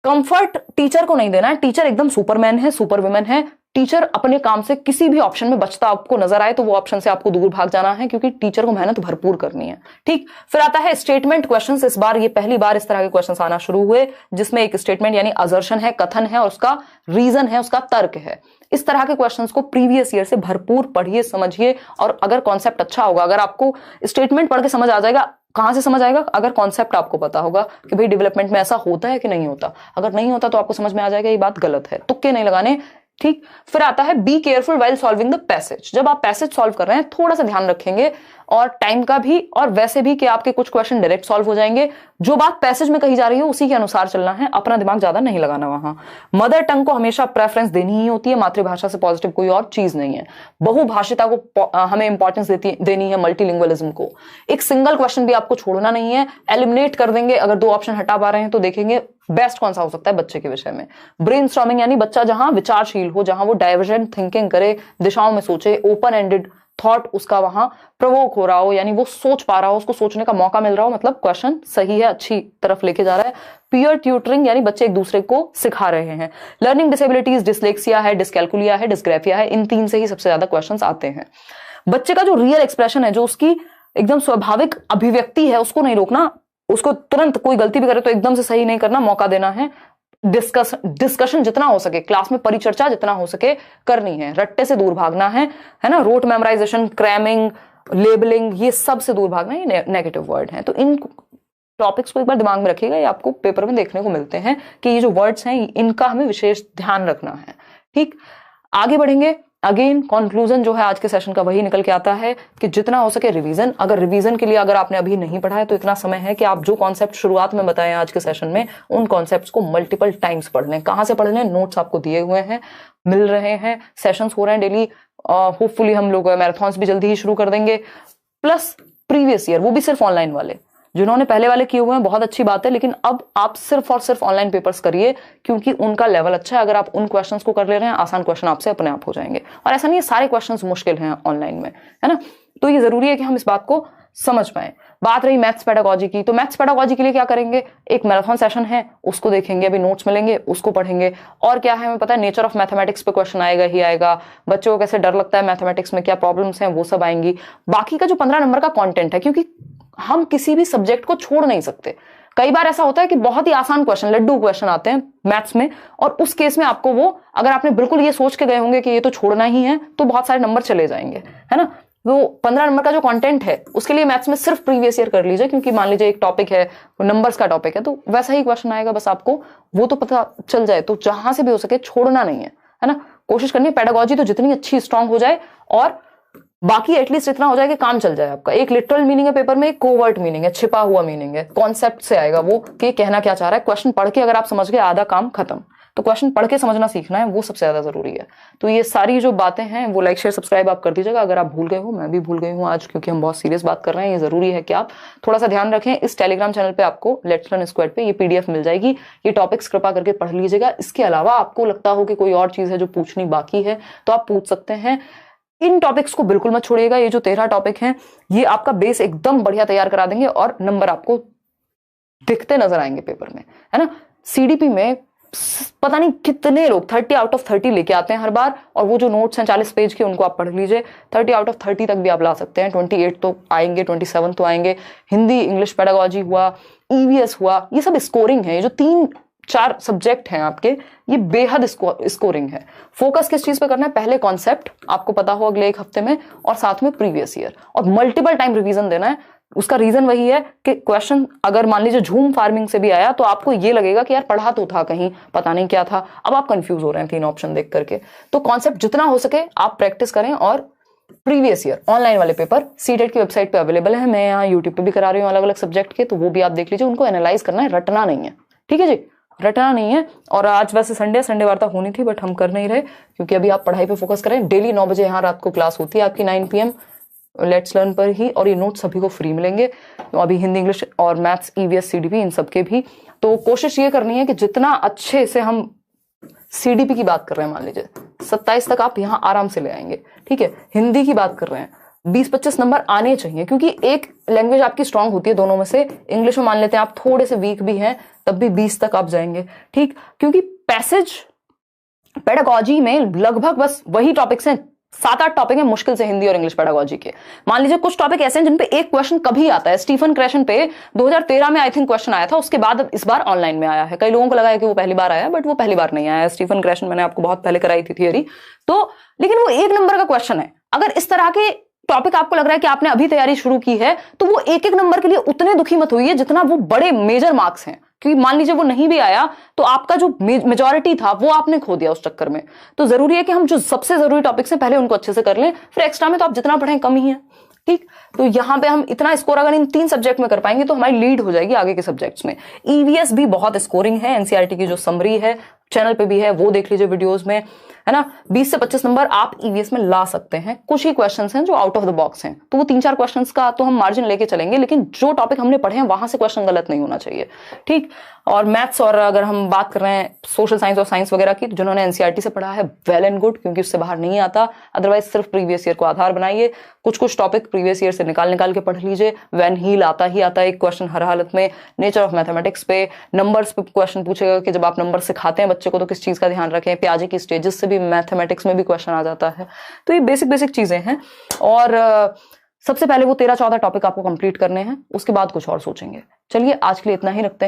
कंफर्ट टीचर को नहीं देना है, टीचर एकदम सुपरमैन है, सुपर वुमेन है। टीचर अपने काम से किसी भी ऑप्शन में बचता आपको नजर आए तो वो ऑप्शन से आपको दूर भाग जाना है, क्योंकि टीचर को मेहनत भरपूर करनी है। ठीक, फिर आता है स्टेटमेंट क्वेश्चंस। इस बार ये पहली बार इस तरह के क्वेश्चंस आना शुरू हुए जिसमें एक स्टेटमेंट यानी असर्शन है, कथन है, और उसका रीजन है, उसका तर्क है। इस तरह के क्वेश्चंस को प्रीवियस ईयर से भरपूर पढ़िए, समझिए, और अगर कॉन्सेप्ट अच्छा होगा, अगर आपको स्टेटमेंट पढ़ के समझ आ जाएगा, कहां से समझ आएगा? अगर कॉन्सेप्ट आपको पता होगा कि भाई डेवलपमेंट में ऐसा होता है कि नहीं होता। अगर नहीं होता तो आपको समझ में आ जाएगा ये बात गलत है, तुक्के नहीं लगाने। ठीक, फिर आता है be careful while solving the passage. जब आप पैसेज सॉल्व कर रहे हैं थोड़ा सा ध्यान रखेंगे, और टाइम का भी, और वैसे भी कि आपके कुछ क्वेश्चन डायरेक्ट सॉल्व हो जाएंगे। जो बात पैसेज में कही जा रही है उसी के अनुसार चलना है, अपना दिमाग ज्यादा नहीं लगाना वहां। मदर टंग को हमेशा प्रेफरेंस देनी ही होती है, मातृभाषा से पॉजिटिव कोई और चीज नहीं है। बहुभाषिता को हमें इंपॉर्टेंस देनी है, मल्टीलिंगुअलिज्म को। एक सिंगल क्वेश्चन भी आपको छोड़ना नहीं है, एलिमिनेट कर देंगे। अगर 2 ऑप्शन हटा पा रहे हैं तो देखेंगे बेस्ट कौन सा हो सकता है बच्चे के विषय में। ब्रेनस्टॉर्मिंग यानी बच्चा जहां विचारशील हो, जहां वो डाइवर्जेंट थिंकिंग करे, दिशाओं में सोचे, ओपन एंडेड थॉट उसका वहां प्रवोक हो रहा हो, यानी वो सोच पा रहा हो, उसको सोचने का मौका मिल रहा हो, मतलब क्वेश्चन सही है, अच्छी तरफ लेके जा रहा है। पीयर ट्यूटरिंग यानी बच्चे एक दूसरे को सिखा रहे हैं। लर्निंग डिसेबिलिटीज, डिसलेक्सिया है, डिसकैलकुलिया है, डिसग्राफिया है, इन 3 से ही सबसे ज्यादा क्वेश्चंस आते हैं। बच्चे का जो रियल एक्सप्रेशन है, जो उसकी एकदम स्वाभाविक अभिव्यक्ति है, उसको नहीं रोकना, उसको तुरंत कोई गलती भी करे तो एकदम से सही नहीं करना, मौका देना है। डिस्कशन जितना हो सके क्लास में, परिचर्चा जितना हो सके करनी है। रट्टे से दूर भागना है ना, रोट मेमोराइजेशन, क्रैमिंग, लेबलिंग, ये सब से दूर भागना, ये नेगेटिव वर्ड है। तो इन टॉपिक्स को एक बार दिमाग में रखिएगा, ये आपको पेपर में देखने को मिलते हैं कि ये जो वर्ड्स हैं इनका हमें विशेष ध्यान रखना है। ठीक, आगे बढ़ेंगे। अगेन कंक्लूजन जो है आज के सेशन का वही निकल के आता है कि जितना हो सके रिवीजन। अगर रिवीजन के लिए अगर आपने अभी नहीं पढ़ा है तो इतना समय है कि आप जो कॉन्सेप्ट शुरुआत में बताए आज के सेशन में, उन कॉन्सेप्ट्स को मल्टीपल टाइम्स पढ़ लें। कहां से पढ़ लें? नोट्स आपको दिए हुए हैं, मिल रहे हैं, सेशंस हो रहे हैं डेली। होपफुली हम लोग मैराथन्स भी जल्दी ही शुरू कर देंगे। प्लस प्रीवियस ईयर, वो भी सिर्फ ऑनलाइन वाले, जिन्होंने पहले वाले किए हुए हैं बहुत अच्छी बात है, लेकिन अब आप सिर्फ और सिर्फ ऑनलाइन पेपर्स करिए क्योंकि उनका लेवल अच्छा है। अगर आप उन क्वेश्चंस को कर ले रहे हैं, आसान क्वेश्चन आपसे अपने आप हो जाएंगे। और ऐसा नहीं है सारे क्वेश्चंस मुश्किल हैं ऑनलाइन में, है ना। तो ये जरूरी है कि हम इस बात को समझ पाए। बात रही मैथ्स पेडागोजी की, तो मैथ्स पेडागोजी के लिए क्या करेंगे? एक मैराथन सेशन है, उसको देखेंगे, अभी नोट्स मिलेंगे, उसको पढ़ेंगे। और क्या है, हमें पता है नेचर ऑफ मैथमेटिक्स पे क्वेश्चन आएगा ही आएगा। बच्चों को कैसे डर लगता है मैथमेटिक्स में, क्या प्रॉब्लम्स हैं, वो सब आएंगी। बाकी का जो 15 नंबर का कॉन्टेंट है, क्योंकि हम किसी भी सब्जेक्ट को छोड़ नहीं सकते। कई बार ऐसा होता है कि बहुत ही आसान क्वेश्चन, लड्डू क्वेश्चन आते हैं मैथ्स में, और उस केस में आपको वो, अगर आपने बिल्कुल ये सोच के गए होंगे कि ये तो छोड़ना ही है, तो बहुत सारे नंबर चले जाएंगे, है ना। तो 15 नंबर का जो कंटेंट है उसके लिए मैथ्स में सिर्फ प्रीवियस ईयर कर लीजिए, क्योंकि मान लीजिए एक टॉपिक है, नंबर्स का टॉपिक है, तो वैसा ही क्वेश्चन आएगा, बस आपको वो तो पता चल जाए। तो जहां से भी हो सके छोड़ना नहीं है ना। कोशिश करनी है पेडागोजी तो जितनी अच्छी स्ट्रांग हो जाए, और बाकी एटलीस्ट इतना हो जाए कि काम चल जाए आपका। एक लिटरल मीनिंग है पेपर में, एक कोवर्ट मीनिंग है, छिपा हुआ मीनिंग है। कॉन्सेप्ट से आएगा वो कि कहना क्या चाह रहा है। क्वेश्चन पढ़ के अगर आप समझ गए, आधा काम खत्म। तो क्वेश्चन पढ़ के समझना सीखना है, वो सबसे ज्यादा जरूरी है। तो ये सारी जो बातें हैं वो लाइक शेयर सब्सक्राइब आप कर दीजिएगा। अगर आप भूल गए हो, मैं भी भूल गई हूँ आज, क्योंकि हम बहुत सीरियस बात कर रहे हैं, ये जरूरी है कि आप थोड़ा सा ध्यान रखें। इस टेलीग्राम चैनल पे आपको लेट्स लर्न स्क्वाड पे ये PDF मिल जाएगी, ये टॉपिक्स कृपा करके पढ़ लीजिएगा। इसके अलावा आपको लगता हो कि कोई और चीज है जो पूछनी बाकी है, तो आप पूछ सकते हैं। इन टॉपिक्स को बिल्कुल मत छोड़िएगा। ये जो 13 टॉपिक हैं, ये आपका बेस एकदम बढ़िया तैयार करा देंगे, और नंबर आपको दिखते नजर आएंगे पेपर में, है ना। CDP में पता नहीं कितने लोग 30 आउट ऑफ 30 लेके आते हैं हर बार, और वो जो नोट्स हैं 40 पेज के, उनको आप पढ़ लीजिए। 30 आउट ऑफ 30 तक भी आप ला सकते हैं। 28 तो आएंगे, 27 तो आएंगे। हिंदी, इंग्लिश, पेडागोजी हुआ, EVS हुआ, ये सब स्कोरिंग है। ये जो 3-4 सब्जेक्ट हैं आपके, ये बेहद स्कोरिंग है। फोकस किस चीज पे करना है? पहले कॉन्सेप्ट आपको पता हो अगले 1 हफ्ते में, और साथ में प्रीवियस ईयर, और मल्टीपल टाइम रिवीजन देना है। उसका रीजन वही है कि क्वेश्चन अगर मान लीजिए झूम फार्मिंग से भी आया, तो आपको ये लगेगा कि यार पढ़ा तो था, कहीं पता नहीं क्या था, अब आप कंफ्यूज हो रहे हैं 3 ऑप्शन देख करके। तो कॉन्सेप्ट जितना हो सके आप प्रैक्टिस करें। और प्रीवियस ईयर ऑनलाइन वाले पेपर सीटेट की वेबसाइट पे अवेलेबल है, मैं यहाँ यूट्यूब पे भी करा रही हूँ अलग अलग सब्जेक्ट के, तो वो भी आप देख लीजिए। उनको एनालाइज करना है, रटना नहीं है, ठीक है जी, रटना नहीं है। और आज वैसे संडे वार्ता होनी थी, बट हम कर नहीं रहे, क्योंकि अभी आप पढ़ाई पे फोकस करें। डेली 9 बजे यहाँ रात को क्लास होती है आपकी 9 PM लेट्स लर्न पर ही, और ये नोट्स सभी को फ्री मिलेंगे। तो अभी हिंदी, इंग्लिश और मैथ्स, EVS, CDP, इन सबके भी। तो कोशिश ये करनी है कि जितना अच्छे से हम CDP की बात कर रहे हैं, मान लीजिए 27 तक आप यहाँ आराम से ले आएंगे, ठीक है। हिंदी की बात कर रहे हैं, 20-25 नंबर आने चाहिए, क्योंकि एक लैंग्वेज आपकी स्ट्रांग होती है दोनों में से। इंग्लिश में मान लेते हैं आप थोड़े से वीक भी हैं, तब भी 20 तक आप जाएंगे, ठीक। क्योंकि पैसेज पेडागोजी में लगभग बस वही टॉपिक्स हैं, 7-8 टॉपिक है मुश्किल से हिंदी और इंग्लिश पेडागोजी के। मान लीजिए कुछ टॉपिक ऐसे हैं जिन पे एक क्वेश्चन कभी आता है। स्टीफन क्रैशन पे 2013 में आई थिंक क्वेश्चन आया था, उसके बाद इस बार ऑनलाइन में आया है। कई लोगों को लगा है कि वो पहली बार आया, बट वो पहली बार नहीं आया। स्टीफन क्रैशन मैंने आपको बहुत पहले कराई थी थियरी, तो लेकिन वो 1 नंबर का क्वेश्चन है। अगर इस तरह के टॉपिक आपको लग रहा है कि आपने अभी तैयारी शुरू की है, तो वो 1-1 नंबर के लिए उतने दुखी मत होइए जितना वो बड़े मेजर मार्क्स हैं। क्योंकि मान लीजिए वो नहीं भी आया, तो आपका जो मेजॉरिटी था वो आपने खो दिया उस चक्कर में। तो जरूरी है कि हम जो सबसे जरूरी टॉपिक्स हैं पहले उनको अच्छे से कर लें, फिर एक्स्ट्रा में तो आप जितना पढ़ें कम ही है, ठीक, तो यहाँ पे हम इतना स्कोर अगर इन 3 सब्जेक्ट में कर पाएंगे तो हमारी लीड हो जाएगी आगे के सब्जेक्ट्स में। ईवीएस भी बहुत स्कोरिंग है, एनसीईआरटी की जो समरी है चैनल पे भी है, वो देख लीजिए वीडियोस में, है ना। 20 से 25 नंबर आप ईवीएस में ला सकते हैं। कुछ ही क्वेश्चंस हैं जो आउट ऑफ द बॉक्स हैं, तो वो 3-4 क्वेश्चंस का तो हम मार्जिन लेके चलेंगे, लेकिन जो टॉपिक हमने पढ़े हैं वहां से क्वेश्चन गलत नहीं होना चाहिए, ठीक। और मैथ्स, और अगर हम बात कर रहे हैं सोशल साइंस और साइंस वगैरह की, जिन्होंने एनसीईआरटी से पढ़ा है वेल एंड गुड, क्योंकि उससे बाहर नहीं आता। अदरवाइज सिर्फ प्रीवियस ईयर को आधार बनाइए, कुछ टॉपिक प्रीवियस ईयर से निकाल के पढ़ लीजिए। व्हेन हील आता ही आता है एक क्वेश्चन हर हालत में। नेचर ऑफ मैथमेटिक्स पे, नंबर्स पे क्वेश्चन पूछेगा कि जब आप नंबर सिखाते हैं बच्चे को तो किस चीज का ध्यान रखें। प्याजे की स्टेजेस से भी मैथमेटिक्स में भी क्वेश्चन आ जाता है। तो ये बेसिक चीजें हैं, और सबसे पहले वो 13-14 टॉपिक आपको कंप्लीट करने हैं, उसके बाद कुछ और सोचेंगे। चलिए आज के लिए इतना ही रखते हैं।